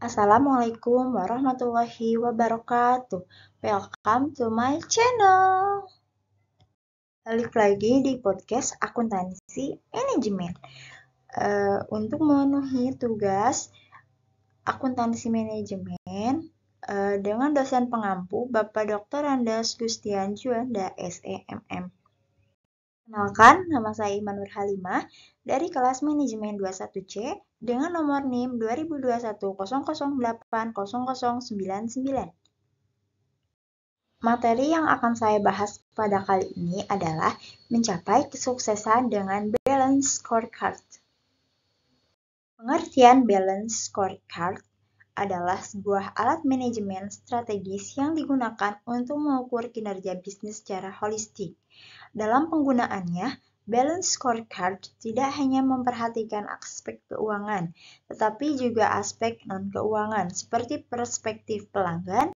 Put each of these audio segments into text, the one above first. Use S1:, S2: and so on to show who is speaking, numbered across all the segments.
S1: Assalamualaikum warahmatullahi wabarakatuh. Welcome to my channel. Balik lagi di podcast akuntansi manajemen. Untuk memenuhi tugas akuntansi manajemen dengan dosen pengampu Bapak Dr. Andas Gustian Juanda SEMM. Kenalkan, nama saya Iman Nurhalimah dari kelas manajemen 21C dengan nomor NIM 2021008099. Materi yang akan saya bahas pada kali ini adalah mencapai kesuksesan dengan Balance Scorecard. Pengertian Balance Scorecard adalah sebuah alat manajemen strategis yang digunakan untuk mengukur kinerja bisnis secara holistik. Dalam penggunaannya, Balance Scorecard tidak hanya memperhatikan aspek keuangan, tetapi juga aspek non-keuangan seperti perspektif pelanggan,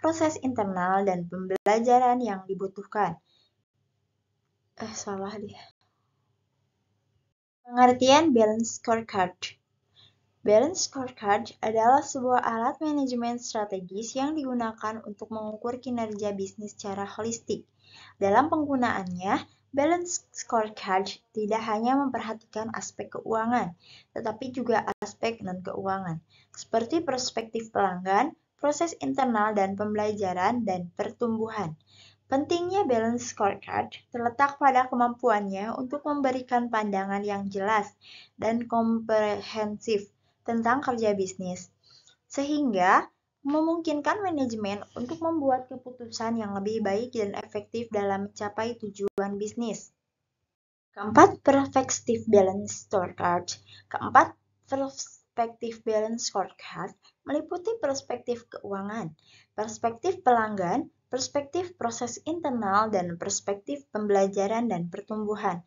S1: proses internal, dan pembelajaran yang dibutuhkan. Pengertian Balance Scorecard. Balance Scorecard adalah sebuah alat manajemen strategis yang digunakan untuk mengukur kinerja bisnis secara holistik. Dalam penggunaannya, Balance Scorecard tidak hanya memperhatikan aspek keuangan, tetapi juga aspek non-keuangan, seperti perspektif pelanggan, proses internal dan pembelajaran, dan pertumbuhan. Pentingnya Balance Scorecard terletak pada kemampuannya untuk memberikan pandangan yang jelas dan komprehensif tentang kerja bisnis, sehingga memungkinkan manajemen untuk membuat keputusan yang lebih baik dan efektif dalam mencapai tujuan bisnis. Keempat, perspektif balance scorecard. Perspektif balance scorecard meliputi perspektif keuangan, perspektif pelanggan, perspektif proses internal, dan perspektif pembelajaran dan pertumbuhan.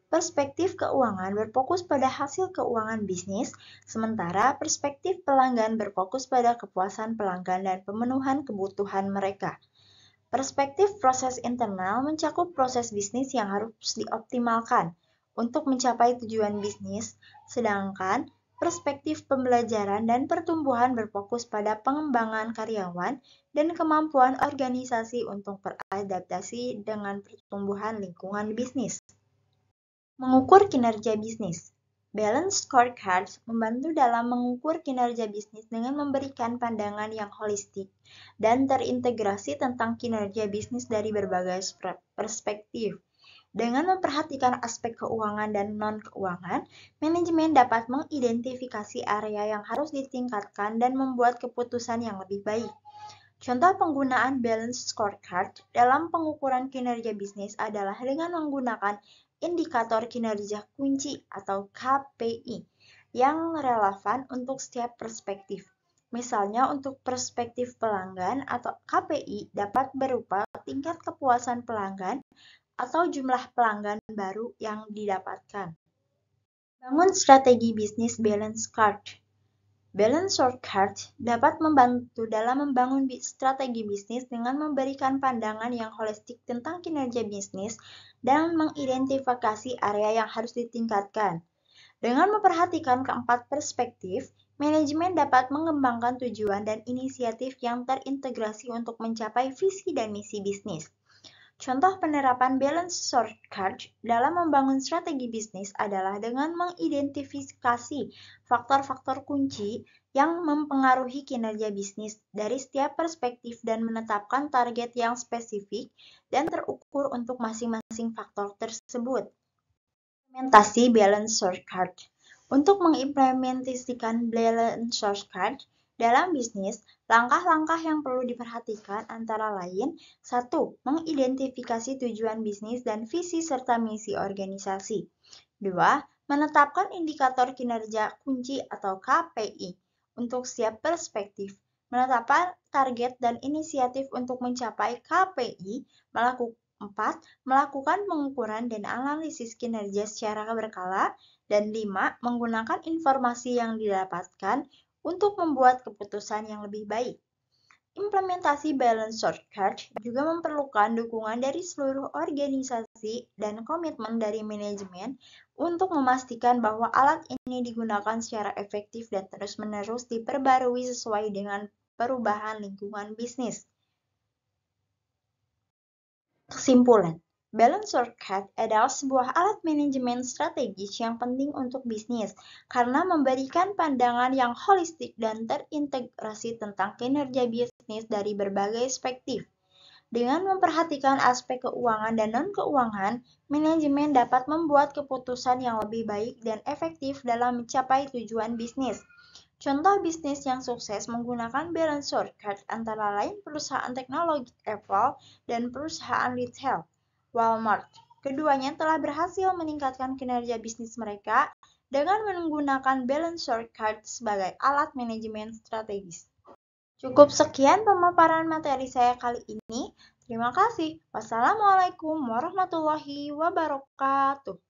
S1: Perspektif keuangan berfokus pada hasil keuangan bisnis, sementara perspektif pelanggan berfokus pada kepuasan pelanggan dan pemenuhan kebutuhan mereka. Perspektif proses internal mencakup proses bisnis yang harus dioptimalkan untuk mencapai tujuan bisnis, sedangkan perspektif pembelajaran dan pertumbuhan berfokus pada pengembangan karyawan dan kemampuan organisasi untuk beradaptasi dengan pertumbuhan lingkungan bisnis. Mengukur kinerja bisnis. Balance Scorecard membantu dalam mengukur kinerja bisnis dengan memberikan pandangan yang holistik dan terintegrasi tentang kinerja bisnis dari berbagai perspektif. Dengan memperhatikan aspek keuangan dan non-keuangan, manajemen dapat mengidentifikasi area yang harus ditingkatkan dan membuat keputusan yang lebih baik. Contoh penggunaan Balance Scorecard dalam pengukuran kinerja bisnis adalah dengan menggunakan indikator kinerja kunci atau KPI yang relevan untuk setiap perspektif. Misalnya untuk perspektif pelanggan atau KPI dapat berupa tingkat kepuasan pelanggan atau jumlah pelanggan baru yang didapatkan. Bangun strategi bisnis Balance Card. Balance Scorecard dapat membantu dalam membangun strategi bisnis dengan memberikan pandangan yang holistik tentang kinerja bisnis dan mengidentifikasi area yang harus ditingkatkan. Dengan memperhatikan keempat perspektif, manajemen dapat mengembangkan tujuan dan inisiatif yang terintegrasi untuk mencapai visi dan misi bisnis. Contoh penerapan Balance Scorecard dalam membangun strategi bisnis adalah dengan mengidentifikasi faktor-faktor kunci yang mempengaruhi kinerja bisnis dari setiap perspektif dan menetapkan target yang spesifik dan terukur untuk masing-masing faktor tersebut. Implementasi Balance Scorecard. Untuk mengimplementasikan Balance Scorecard dalam bisnis, langkah-langkah yang perlu diperhatikan antara lain: 1. Mengidentifikasi tujuan bisnis dan visi serta misi organisasi. 2. Menetapkan indikator kinerja kunci atau KPI untuk setiap perspektif. Menetapkan target dan inisiatif untuk mencapai KPI. 4. Melakukan pengukuran dan analisis kinerja secara berkala. Dan 5. Menggunakan informasi yang didapatkan untuk membuat keputusan yang lebih baik. Implementasi Balance Scorecard juga memerlukan dukungan dari seluruh organisasi investasi dan komitmen dari manajemen untuk memastikan bahwa alat ini digunakan secara efektif dan terus-menerus diperbarui sesuai dengan perubahan lingkungan bisnis. Kesimpulan, Balance Scorecard adalah sebuah alat manajemen strategis yang penting untuk bisnis karena memberikan pandangan yang holistik dan terintegrasi tentang kinerja bisnis dari berbagai perspektif. Dengan memperhatikan aspek keuangan dan non-keuangan, manajemen dapat membuat keputusan yang lebih baik dan efektif dalam mencapai tujuan bisnis. Contoh bisnis yang sukses menggunakan balance scorecard antara lain perusahaan teknologi Apple dan perusahaan retail Walmart. Keduanya telah berhasil meningkatkan kinerja bisnis mereka dengan menggunakan balance scorecard sebagai alat manajemen strategis. Cukup sekian pemaparan materi saya kali ini. Terima kasih. Wassalamualaikum warahmatullahi wabarakatuh.